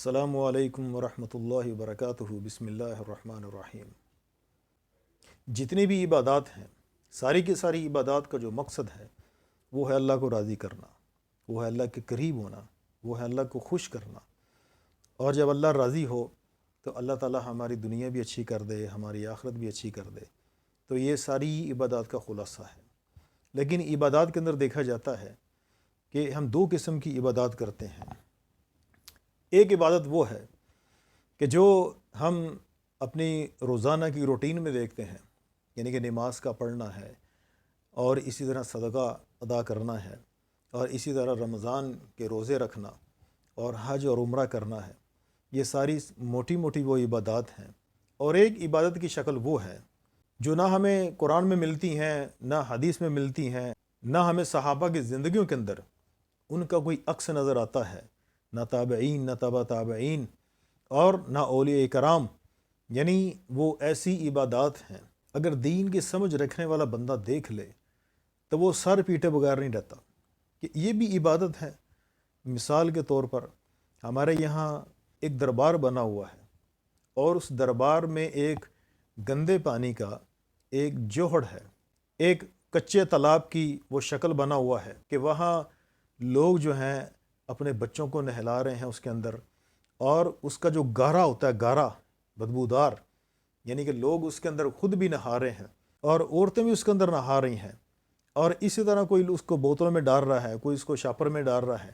السلام علیکم ورحمۃ اللہ وبرکاتہ۔ بسم اللہ الرحمن الرحیم۔ جتنی بھی عبادات ہیں، ساری کی ساری عبادات کا جو مقصد ہے وہ ہے اللہ کو راضی کرنا، وہ ہے اللہ کے قریب ہونا، وہ ہے اللہ کو خوش کرنا۔ اور جب اللہ راضی ہو تو اللہ تعالی ہماری دنیا بھی اچھی کر دے، ہماری آخرت بھی اچھی کر دے۔ تو یہ ساری عبادات کا خلاصہ ہے۔ لیکن عبادات کے اندر دیکھا جاتا ہے کہ ہم دو قسم کی عبادات کرتے ہیں۔ ایک عبادت وہ ہے کہ جو ہم اپنی روزانہ کی روٹین میں دیکھتے ہیں، یعنی کہ نماز کا پڑھنا ہے، اور اسی طرح صدقہ ادا کرنا ہے، اور اسی طرح رمضان کے روزے رکھنا اور حج اور عمرہ کرنا ہے۔ یہ ساری موٹی موٹی وہ عبادات ہیں۔ اور ایک عبادت کی شکل وہ ہے جو نہ ہمیں قرآن میں ملتی ہیں، نہ حدیث میں ملتی ہیں، نہ ہمیں صحابہ کی زندگیوں کے اندر ان کا کوئی عکس نظر آتا ہے، نہ تابعین، نہ تبع تابعین، اور نہ اولیاء کرام۔ یعنی وہ ایسی عبادات ہیں اگر دین کی سمجھ رکھنے والا بندہ دیکھ لے تو وہ سر پیٹے بغیر نہیں رہتا کہ یہ بھی عبادت ہے۔ مثال کے طور پر ہمارے یہاں ایک دربار بنا ہوا ہے، اور اس دربار میں ایک گندے پانی کا ایک جوہڑ ہے، ایک کچے تالاب کی وہ شکل بنا ہوا ہے کہ وہاں لوگ جو ہیں اپنے بچوں کو نہلا رہے ہیں اس کے اندر، اور اس کا جو گارا ہوتا ہے، گارا بدبودار، یعنی کہ لوگ اس کے اندر خود بھی نہا رہے ہیں اور عورتیں بھی اس کے اندر نہا رہی ہیں، اور اسی طرح کوئی اس کو بوتلوں میں ڈال رہا ہے، کوئی اس کو شاپر میں ڈال رہا ہے۔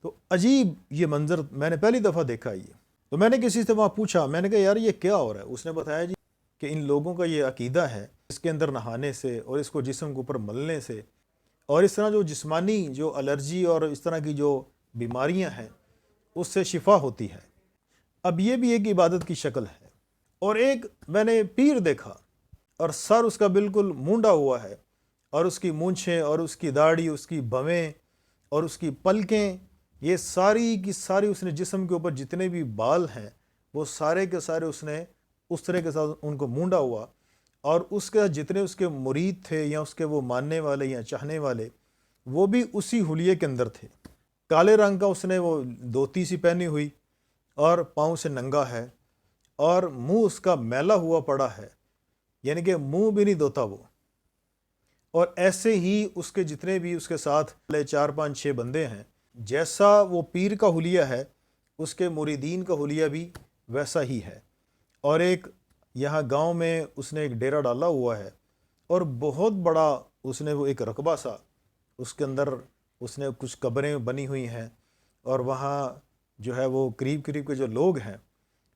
تو عجیب یہ منظر میں نے پہلی دفعہ دیکھا یہ۔ تو میں نے کسی سے وہاں پوچھا، میں نے کہا یار یہ کیا ہو رہا ہے؟ اس نے بتایا جی کہ ان لوگوں کا یہ عقیدہ ہے اس کے اندر نہانے سے اور اس کو جسم کے اوپر ملنے سے، اور اس طرح جو جسمانی جو الرجی اور اس طرح کی جو بیماریاں ہیں اس سے شفا ہوتی ہے۔ اب یہ بھی ایک عبادت کی شکل ہے۔ اور ایک میں نے پیر دیکھا، اور سر اس کا بالکل مونڈا ہوا ہے، اور اس کی مونچھیں اور اس کی داڑھی، اس کی بھویں اور اس کی پلکیں، یہ ساری کی ساری اس نے جسم کے اوپر جتنے بھی بال ہیں وہ سارے کے سارے اس نے اس طرح کے ساتھ ان کو مونڈا ہوا، اور اس کے جتنے اس کے مرید تھے یا اس کے وہ ماننے والے یا چاہنے والے، وہ بھی اسی حلیے کے اندر تھے۔ کالے رنگ کا اس نے وہ دھوتی سی پہنی ہوئی، اور پاؤں سے ننگا ہے، اور منہ اس کا میلا ہوا پڑا ہے، یعنی کہ منہ بھی نہیں دھوتا وہ۔ اور ایسے ہی اس کے جتنے بھی اس کے ساتھ 4 5 6 بندے ہیں، جیسا وہ پیر کا حلیہ ہے اس کے مریدین کا حلیہ بھی ویسا ہی ہے۔ اور ایک یہاں گاؤں میں اس نے ایک ڈیرا ڈالا ہوا ہے، اور بہت بڑا اس نے وہ ایک رقبہ سا، اس کے اندر اس نے کچھ قبریں بنی ہوئی ہیں، اور وہاں جو ہے وہ قریب قریب کے جو لوگ ہیں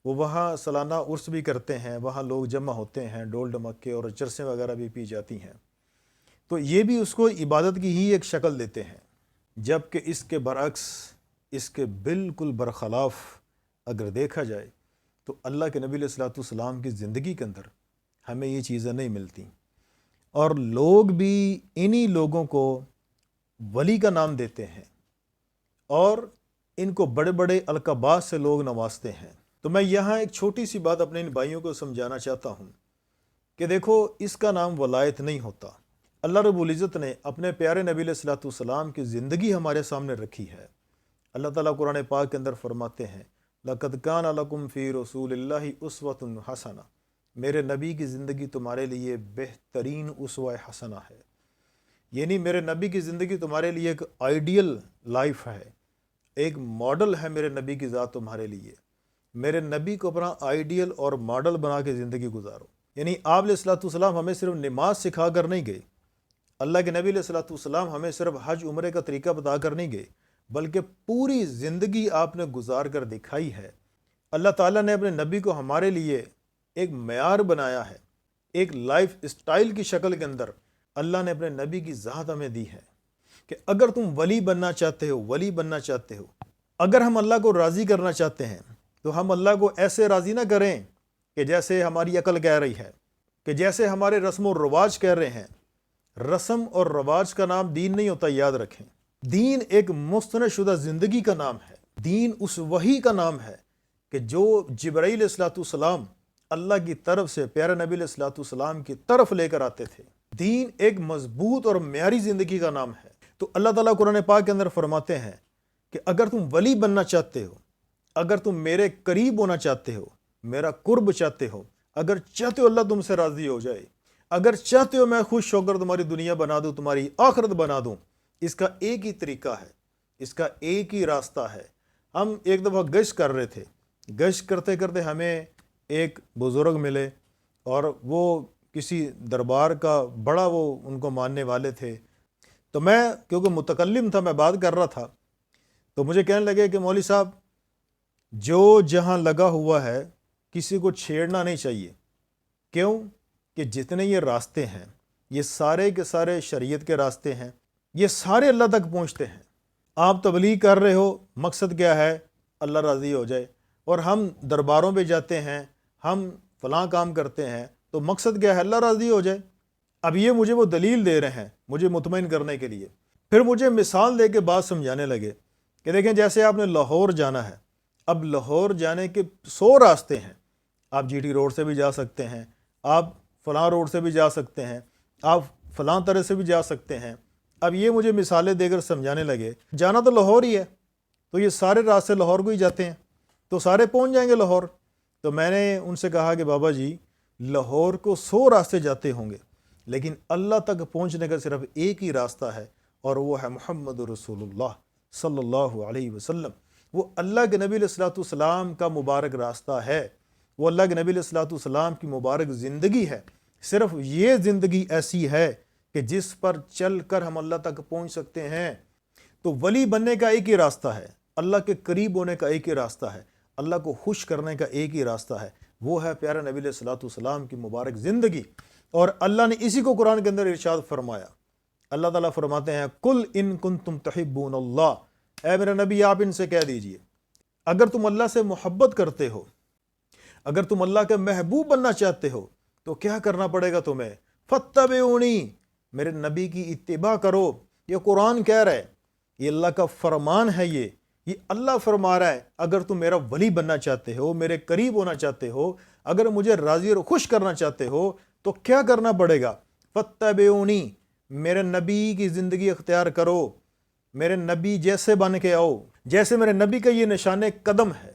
وہ وہاں سالانہ عرس بھی کرتے ہیں، وہاں لوگ جمع ہوتے ہیں، ڈول ڈمکے اور چرسیں وغیرہ بھی پی جاتی ہیں۔ تو یہ بھی اس کو عبادت کی ہی ایک شکل دیتے ہیں، جبکہ اس کے برعکس، اس کے بالکل برخلاف اگر دیکھا جائے تو اللہ کے نبی علیہ الصلوۃ والسلام کی زندگی کے اندر ہمیں یہ چیزیں نہیں ملتی، اور لوگ بھی انہی لوگوں کو ولی کا نام دیتے ہیں، اور ان کو بڑے بڑے القابات سے لوگ نوازتے ہیں۔ تو میں یہاں ایک چھوٹی سی بات اپنے ان بھائیوں کو سمجھانا چاہتا ہوں کہ دیکھو، اس کا نام ولایت نہیں ہوتا۔ اللہ رب العزت نے اپنے پیارے نبی علیہ الصلوۃ والسلام کی زندگی ہمارے سامنے رکھی ہے۔ اللہ تعالیٰ قرآن پاک کے اندر فرماتے ہیں، لَقَدْ كَانَ لَكُمْ فِي رَسُولِ اللَّهِ أُسْوَةٌ حَسَنَةٌ، میرے نبی کی زندگی تمہارے لیے بہترین اسوہ حسنہ ہے۔ یعنی میرے نبی کی زندگی تمہارے لیے ایک آئیڈیل لائف ہے، ایک ماڈل ہے میرے نبی کی ذات تمہارے لیے۔ میرے نبی کو اپنا آئیڈیل اور ماڈل بنا کے زندگی گزارو۔ یعنی آپ علیہ الصلوۃ والسلام ہمیں صرف نماز سکھا کر نہیں گئے، اللہ کے نبی علیہ الصلوۃ والسلام ہمیں صرف حج عمرے کا طریقہ بتا کر نہیں گئے، بلکہ پوری زندگی آپ نے گزار کر دکھائی ہے۔ اللہ تعالیٰ نے اپنے نبی کو ہمارے لیے ایک معیار بنایا ہے، ایک لائف اسٹائل کی شکل کے اندر اللہ نے اپنے نبی کی ذات ہمیں دی ہے کہ اگر تم ولی بننا چاہتے ہو، ولی بننا چاہتے ہو، اگر ہم اللہ کو راضی کرنا چاہتے ہیں تو ہم اللہ کو ایسے راضی نہ کریں کہ جیسے ہماری عقل کہہ رہی ہے، کہ جیسے ہمارے رسم و رواج کہہ رہے ہیں۔ رسم اور رواج کا نام دین نہیں ہوتا، یاد رکھیں۔ دین ایک مستند شدہ زندگی کا نام ہے۔ دین اس وحی کا نام ہے کہ جو جبرائیل علیہ الصلوۃ والسلام اللہ کی طرف سے پیارے نبی علیہ الصلوۃ والسلام کی طرف لے کر آتے تھے۔ دین ایک مضبوط اور معیاری زندگی کا نام ہے۔ تو اللہ تعالیٰ قرآن پاک کے اندر فرماتے ہیں کہ اگر تم ولی بننا چاہتے ہو، اگر تم میرے قریب ہونا چاہتے ہو، میرا قرب چاہتے ہو، اگر چاہتے ہو اللہ تم سے راضی ہو جائے، اگر چاہتے ہو میں خوش ہو کر تمہاری دنیا بنا دوں، تمہاری آخرت بنا دوں، اس کا ایک ہی طریقہ ہے، اس کا ایک ہی راستہ ہے۔ ہم ایک دفعہ گشت کر رہے تھے، گشت کرتے کرتے ہمیں ایک بزرگ ملے، اور وہ کسی دربار کا بڑا وہ ان کو ماننے والے تھے۔ تو میں کیونکہ متکلم تھا، میں بات کر رہا تھا، تو مجھے کہنے لگے کہ مولوی صاحب جو جہاں لگا ہوا ہے کسی کو چھیڑنا نہیں چاہیے۔ کیوں؟ کہ جتنے یہ راستے ہیں یہ سارے کے سارے شریعت کے راستے ہیں، یہ سارے اللہ تک پہنچتے ہیں۔ آپ تبلیغ کر رہے ہو، مقصد کیا ہے؟ اللہ راضی ہو جائے۔ اور ہم درباروں پہ جاتے ہیں، ہم فلاں کام کرتے ہیں، تو مقصد کیا ہے؟ اللہ راضی ہو جائے۔ اب یہ مجھے وہ دلیل دے رہے ہیں مجھے مطمئن کرنے کے لیے۔ پھر مجھے مثال دے کے بات سمجھانے لگے کہ دیکھیں جیسے آپ نے لاہور جانا ہے، اب لاہور جانے کے 100 راستے ہیں، آپ جی ٹی روڈ سے بھی جا سکتے ہیں، آپ فلاں روڈ سے بھی جا سکتے ہیں، آپ فلاں طرح سے بھی جا سکتے ہیں۔ اب یہ مجھے مثالیں دے کر سمجھانے لگے جانا تو لاہور ہی ہے، تو یہ سارے راستے لاہور کو ہی جاتے ہیں، تو سارے پہنچ جائیں گے لاہور۔ تو میں نے ان سے کہا کہ بابا جی لاہور کو 100 راستے جاتے ہوں گے، لیکن اللہ تک پہنچنے کا صرف ایک ہی راستہ ہے، اور وہ ہے محمد رسول اللہ صلی اللہ علیہ وسلم۔ وہ اللہ کے نبی علیہ الصلوۃ والسلام کا مبارک راستہ ہے، وہ اللہ کے نبی علیہ الصلوۃ والسلام کی مبارک زندگی ہے۔ صرف یہ زندگی ایسی ہے کہ جس پر چل کر ہم اللہ تک پہنچ سکتے ہیں۔ تو ولی بننے کا ایک ہی راستہ ہے، اللہ کے قریب ہونے کا ایک ہی راستہ ہے، اللہ کو خوش کرنے کا ایک ہی راستہ ہے، وہ ہے پیارے نبی علیہ الصلوۃ والسلام کی مبارک زندگی۔ اور اللہ نے اسی کو قرآن کے اندر ارشاد فرمایا۔ اللہ تعالیٰ فرماتے ہیں قل ان کنتم تحبون اللہ، اے میرے نبی آپ ان سے کہہ دیجئے اگر تم اللہ سے محبت کرتے ہو، اگر تم اللہ کے محبوب بننا چاہتے ہو تو کیا کرنا پڑے گا تمہیں؟ فاتبعونی، میرے نبی کی اتباع کرو۔ یہ قرآن کہہ رہا ہے، یہ اللہ کا فرمان ہے، یہ اللہ فرما رہا ہے اگر تم میرا ولی بننا چاہتے ہو، میرے قریب ہونا چاہتے ہو، اگر مجھے راضی اور خوش کرنا چاہتے ہو تو کیا کرنا پڑے گا؟ فاتبعونی، میرے نبی کی زندگی اختیار کرو، میرے نبی جیسے بن کے آؤ، جیسے میرے نبی کا یہ نشان قدم ہے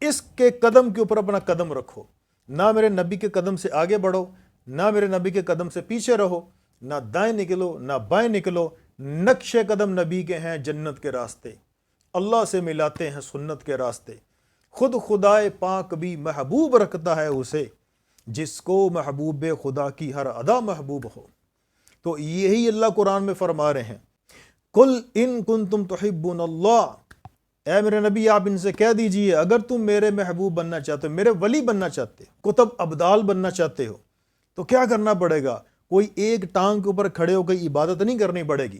اس کے قدم کے اوپر اپنا قدم رکھو، نہ میرے نبی کے قدم سے آگے بڑھو، نہ میرے نبی کے قدم سے پیچھے رہو، نہ دائیں نکلو نہ بائیں نکلو۔ نقش قدم نبی کے ہیں جنت کے راستے، اللہ سے ملاتے ہیں سنت کے راستے۔ خود خدائے پاک بھی محبوب رکھتا ہے اسے جس کو محبوب خدا کی ہر ادا محبوب ہو۔ تو یہی اللہ قرآن میں فرما رہے ہیں قل ان کنتم تحبون اللہ، اے میرے نبی آپ ان سے کہہ دیجئے اگر تم میرے محبوب بننا چاہتے ہو، میرے ولی بننا چاہتے ہو، کتب ابدال بننا چاہتے ہو، تو کیا کرنا پڑے گا؟ کوئی ایک ٹانگ کے اوپر کھڑے ہو کے عبادت نہیں کرنی پڑے گی،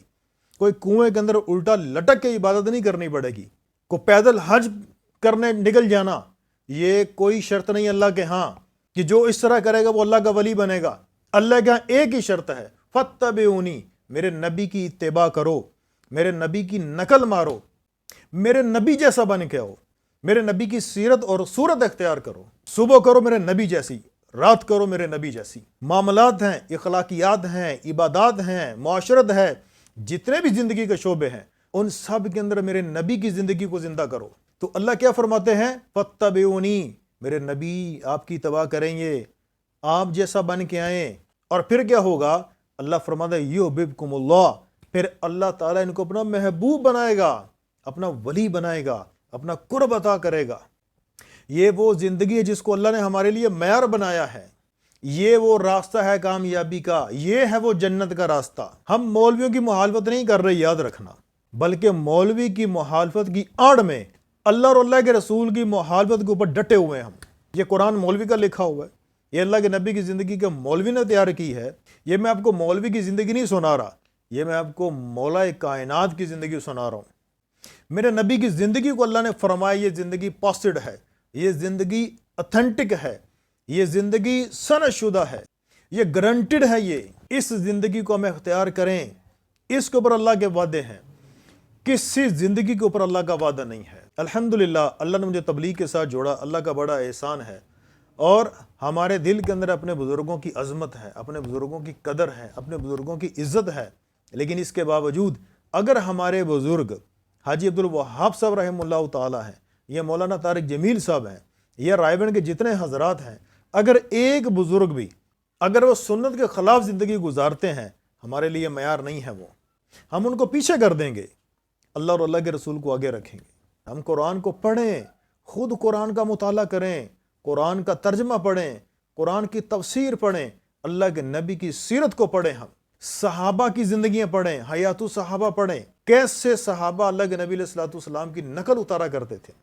کوئی کنویں کے اندر الٹا لٹک کے عبادت نہیں کرنی پڑے گی، کوئی پیدل حج کرنے نکل جانا یہ کوئی شرط نہیں اللہ کے ہاں کہ جو اس طرح کرے گا وہ اللہ کا ولی بنے گا۔ اللہ کے ہاں ایک ہی شرط ہے فاتبعونی، میرے نبی کی اتباع کرو، میرے نبی کی نقل مارو، میرے نبی جیسا بن کے آؤ، میرے نبی کی سیرت اور صورت اختیار کرو، صبح کرو میرے نبی جیسی، رات کرو میرے نبی جیسی۔ معاملات ہیں، اخلاقیات ہیں، عبادات ہیں، معاشرت ہے، جتنے بھی زندگی کے شعبے ہیں ان سب کے اندر میرے نبی کی زندگی کو زندہ کرو۔ تو اللہ کیا فرماتے ہیں؟ فاتبعونی، میرے نبی آپ کی اتباع کریں گے، آپ جیسا بن کے آئیں، اور پھر کیا ہوگا؟ اللہ فرماتا ہے یحببکم اللہ، پھر اللہ تعالیٰ ان کو اپنا محبوب بنائے گا، اپنا ولی بنائے گا، اپنا قرب عطا کرے گا۔ یہ وہ زندگی ہے جس کو اللہ نے ہمارے لیے معیار بنایا ہے، یہ وہ راستہ ہے کامیابی کا، یہ ہے وہ جنت کا راستہ۔ ہم مولویوں کی مخالفت نہیں کر رہے، یاد رکھنا، بلکہ مولوی کی مخالفت کی آڑ میں اللہ اور اللہ کے رسول کی مخالفت کے اوپر ڈٹے ہوئے ہیں ہم۔ یہ قرآن مولوی کا لکھا ہوا ہے، یہ اللہ کے نبی کی زندگی کے مولوی نے تیار کی ہے۔ یہ میں آپ کو مولوی کی زندگی نہیں سنا رہا، یہ میں آپ کو مولا کائنات کی زندگی سنا رہا ہوں۔ میرے نبی کی زندگی کو اللہ نے فرمایا یہ زندگی پاسڈ ہے، یہ زندگی اتھینٹک ہے، یہ زندگی سند شدہ ہے، یہ گارنٹیڈ ہے۔ یہ اس زندگی کو ہم اختیار کریں، اس کے اوپر اللہ کے وعدے ہیں، کسی زندگی کے اوپر اللہ کا وعدہ نہیں ہے۔ الحمدللہ اللہ نے مجھے تبلیغ کے ساتھ جوڑا، اللہ کا بڑا احسان ہے، اور ہمارے دل کے اندر اپنے بزرگوں کی عظمت ہے، اپنے بزرگوں کی قدر ہے، اپنے بزرگوں کی عزت ہے۔ لیکن اس کے باوجود اگر ہمارے بزرگ حاجی عبدالوہاب صاحب رحمہ اللہ تعالی ہیں، یہ مولانا طارق جمیل صاحب ہیں، یہ رائے بند کے جتنے حضرات ہیں، اگر ایک بزرگ بھی اگر وہ سنت کے خلاف زندگی گزارتے ہیں، ہمارے لیے معیار نہیں ہے، وہ ہم ان کو پیچھے کر دیں گے، اللہ اور اللہ کے رسول کو آگے رکھیں گے۔ ہم قرآن کو پڑھیں، خود قرآن کا مطالعہ کریں، قرآن کا ترجمہ پڑھیں، قرآن کی تفسیر پڑھیں، اللہ کے نبی کی سیرت کو پڑھیں، ہم صحابہ کی زندگیاں پڑھیں، حیات الصحابہ پڑھیں، کیسے صحابہ اللہ کے نبی علیہ الصلوۃ والسلام کی نقل اتارا کرتے تھے،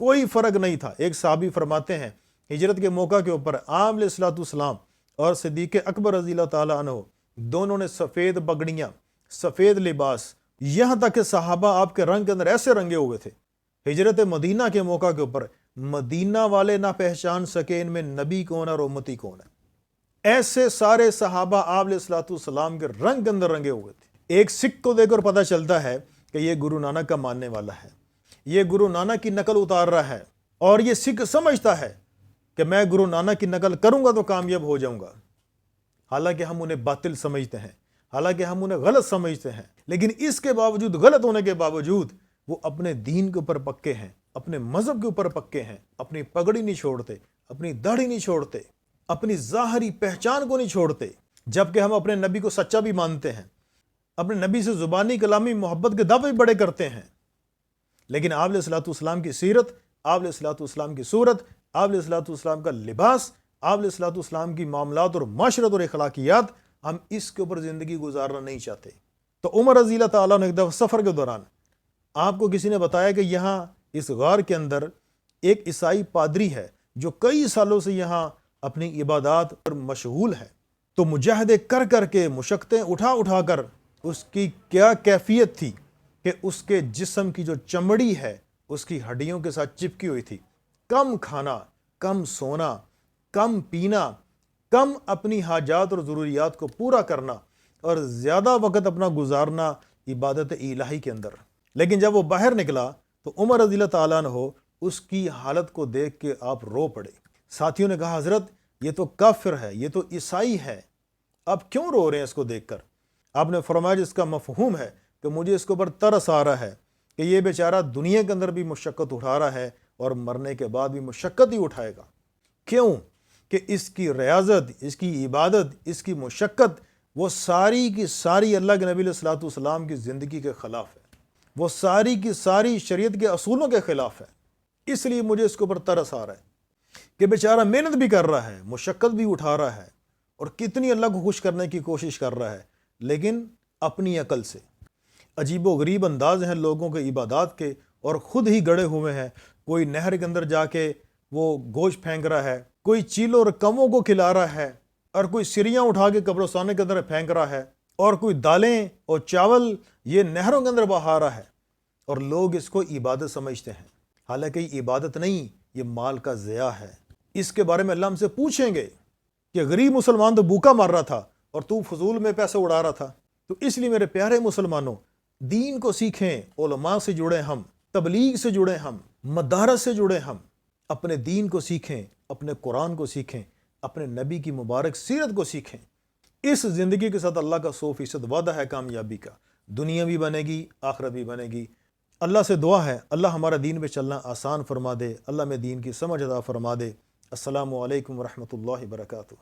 کوئی فرق نہیں تھا۔ ایک صحابی فرماتے ہیں ہجرت کے موقع کے اوپر آپ علیہ الصلوۃ والسلام اور صدیق اکبر رضی اللہ تعالیٰ عنہ دونوں نے سفید پگڑیاں، سفید لباس، یہاں تک کہ صحابہ آپ کے رنگ کے اندر ایسے رنگے ہوئے تھے، ہجرت مدینہ کے موقع کے اوپر مدینہ والے نہ پہچان سکے ان میں نبی کون اور امتی کون ہے، ایسے سارے صحابہ آپ علیہ الصلوۃ والسلام کے رنگ کے اندر رنگے ہوئے تھے۔ ایک سکھ کو دیکھ کر پتہ چلتا ہے کہ یہ گرو نانک کا ماننے والا ہے، یہ گرو نانک کی نقل اتار رہا ہے، اور یہ سکھ سمجھتا ہے کہ میں گرو نانک کی نقل کروں گا تو کامیاب ہو جاؤں گا، حالانکہ ہم انہیں باطل سمجھتے ہیں، حالانکہ ہم انہیں غلط سمجھتے ہیں، لیکن اس کے باوجود، غلط ہونے کے باوجود، وہ اپنے دین کے اوپر پکے ہیں، اپنے مذہب کے اوپر پکے ہیں، اپنی پگڑی نہیں چھوڑتے، اپنی داڑھی نہیں چھوڑتے، اپنی ظاہری پہچان کو نہیں چھوڑتے، جبکہ ہم اپنے نبی کو سچا بھی مانتے ہیں، اپنے نبی سے زبانی کلامی محبت کے دعوے بھی بڑے کرتے ہیں، لیکن آپ علیہ الصلوۃ والسلام کی سیرت، آپ علیہ الصلوۃ والسلام کی صورت، آپ علیہ الصلوۃ والسلام کا لباس، آپ علیہ الصلوۃ والسلام کی معاملات اور معاشرت اور اخلاقیات، ہم اس کے اوپر زندگی گزارنا نہیں چاہتے۔ تو عمر رضی اللہ تعالیٰ نے ایک دفعہ سفر کے دوران آپ کو کسی نے بتایا کہ یہاں اس غار کے اندر ایک عیسائی پادری ہے جو کئی سالوں سے یہاں اپنی عبادات پر مشغول ہے، تو مجاہدے کر کر کے، مشقتیں اٹھا کر، اس کی کیا کیفیت تھی کہ اس کے جسم کی جو چمڑی ہے اس کی ہڈیوں کے ساتھ چپکی ہوئی تھی، کم کھانا، کم سونا، کم پینا، کم اپنی حاجات اور ضروریات کو پورا کرنا، اور زیادہ وقت اپنا گزارنا عبادت الہی کے اندر۔ لیکن جب وہ باہر نکلا تو عمر رضی اللہ تعالیٰ عنہ اس کی حالت کو دیکھ کے آپ رو پڑے۔ ساتھیوں نے کہا حضرت یہ تو کافر ہے، یہ تو عیسائی ہے، آپ کیوں رو رہے ہیں اس کو دیکھ کر؟ آپ نے فرمایا جس کا مفہوم ہے کہ مجھے اس کے اوپر ترس آ رہا ہے کہ یہ بیچارہ دنیا کے اندر بھی مشقت اٹھا رہا ہے اور مرنے کے بعد بھی مشقت ہی اٹھائے گا۔ کیوں؟ کہ اس کی ریاضت، اس کی عبادت، اس کی مشقت، وہ ساری کی ساری اللہ کے نبی علیہ الصلوۃ والسلام کی زندگی کے خلاف ہے، وہ ساری کی ساری شریعت کے اصولوں کے خلاف ہے۔ اس لیے مجھے اس کے اوپر ترس آ رہا ہے کہ بیچارہ محنت بھی کر رہا ہے، مشقت بھی اٹھا رہا ہے، اور کتنی اللہ کو خوش کرنے کی کوشش کر رہا ہے، لیکن اپنی عقل سے۔ عجیب و غریب انداز ہیں لوگوں کے عبادات کے، اور خود ہی گڑے ہوئے ہیں۔ کوئی نہر کے اندر جا کے وہ گوشت پھینک رہا ہے، کوئی چیلوں اور کموں کو کھلا رہا ہے، اور کوئی سریاں اٹھا کے قبرستان کے اندر پھینک رہا ہے، اور کوئی دالیں اور چاول یہ نہروں کے اندر بہا رہا ہے، اور لوگ اس کو عبادت سمجھتے ہیں، حالانکہ یہ عبادت نہیں، یہ مال کا ضیاع ہے۔ اس کے بارے میں اللہ ہم سے پوچھیں گے کہ غریب مسلمان تو بھوکا مر رہا تھا اور تو فضول میں پیسے اڑا رہا تھا۔ تو اس لیے میرے پیارے مسلمانوں، دین کو سیکھیں، علماء سے جڑیں، ہم تبلیغ سے جڑیں، ہم مدارس سے جڑیں، ہم اپنے دین کو سیکھیں، اپنے قرآن کو سیکھیں، اپنے نبی کی مبارک سیرت کو سیکھیں۔ اس زندگی کے ساتھ اللہ کا 100% وعدہ ہے کامیابی کا، دنیا بھی بنے گی، آخرت بھی بنے گی۔ اللہ سے دعا ہے اللہ ہمارا دین پہ چلنا آسان فرما دے، اللہ میں دین کی سمجھ عطا فرما دے۔ السلام علیکم ورحمۃ اللہ وبرکاتہ۔